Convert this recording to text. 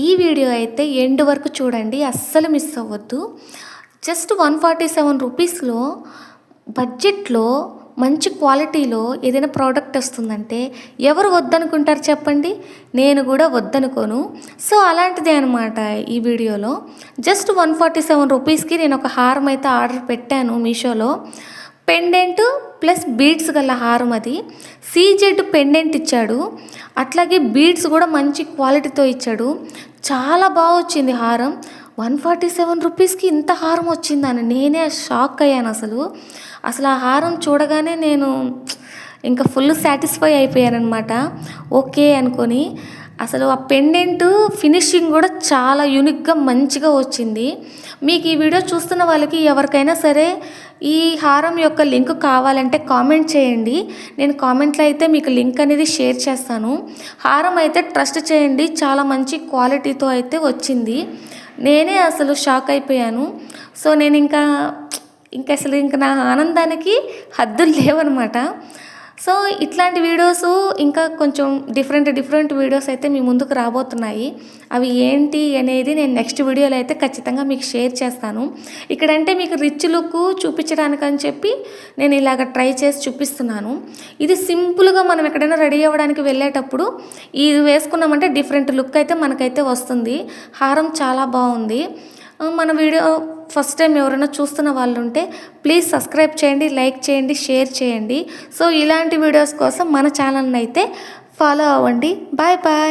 ఈ వీడియో అయితే ఎండ్ వరకు చూడండి, అస్సలు మిస్ అవ్వద్దు. జస్ట్ 147 రూపీస్లో బడ్జెట్లో మంచి క్వాలిటీలో ఏదైనా ప్రోడక్ట్ వస్తుందంటే ఎవరు వద్దనుకుంటారు చెప్పండి? నేను కూడా వద్దనుకోను. సో అలాంటిదే అనమాట ఈ వీడియోలో. జస్ట్ 147 రూపీస్కి నేను ఒక హారం అయితే ఆర్డర్ పెట్టాను మీషోలో. పెండెంట్ ప్లస్ బీడ్స్ గల హారం అది. సీజెడ్ పెండెంట్ ఇచ్చాడు, అట్లాగే బీడ్స్ కూడా మంచి క్వాలిటీతో ఇచ్చాడు. చాలా బాగా వచ్చింది హారం. 147 రూపీస్కి ఇంత హారం వచ్చిందని నేనే షాక్ అయ్యాను. అసలు ఆ హారం చూడగానే నేను ఇంకా ఫుల్ సాటిస్ఫై అయిపోయానమాట. ఓకే అనుకొని అసలు ఆ పెండెంట్ ఫినిషింగ్ కూడా చాలా యూనిక్గా మంచిగా వచ్చింది. మీకు ఈ వీడియో చూస్తున్న వాళ్ళకి ఎవరికైనా సరే ఈ హారం యొక్క లింక్ కావాలంటే కామెంట్ చేయండి. నేను కామెంట్లో అయితే మీకు లింక్ అనేది షేర్ చేస్తాను. హారం అయితే ట్రస్ట్ చేయండి, చాలా మంచి క్వాలిటీతో అయితే వచ్చింది. నేనే అసలు షాక్ అయిపోయాను. సో నేను ఇంకా నా ఆనందానికి హద్దులు లేవన్నమాట. సో ఇట్లాంటి వీడియోస్ ఇంకా కొంచెం డిఫరెంట్ వీడియోస్ అయితే మీ ముందుకు రాబోతున్నాయి. అవి ఏంటి అనేది నేను నెక్స్ట్ వీడియోలో అయితే ఖచ్చితంగా మీకు షేర్ చేస్తాను. ఇక్కడంటే మీకు రిచ్ లుక్ చూపించడానికని చెప్పి నేను ఇలాగ ట్రై చేసి చూపిస్తున్నాను. ఇది సింపుల్గా మనం ఎక్కడైనా రెడీ అవ్వడానికి వెళ్ళేటప్పుడు ఇది వేసుకున్నామంటే డిఫరెంట్ లుక్ అయితే మనకైతే వస్తుంది. హారం చాలా బాగుంది. మన వీడియో ఫస్ట్ టైం ఎవరైనా చూస్తున్న వాళ్ళు ఉంటే ప్లీజ్ సబ్స్క్రైబ్ చేయండి, లైక్ చేయండి, షేర్ చేయండి. సో ఇలాంటి వీడియోస్ కోసం మన ఛానల్ని అయితే ఫాలో అవ్వండి. Bye bye.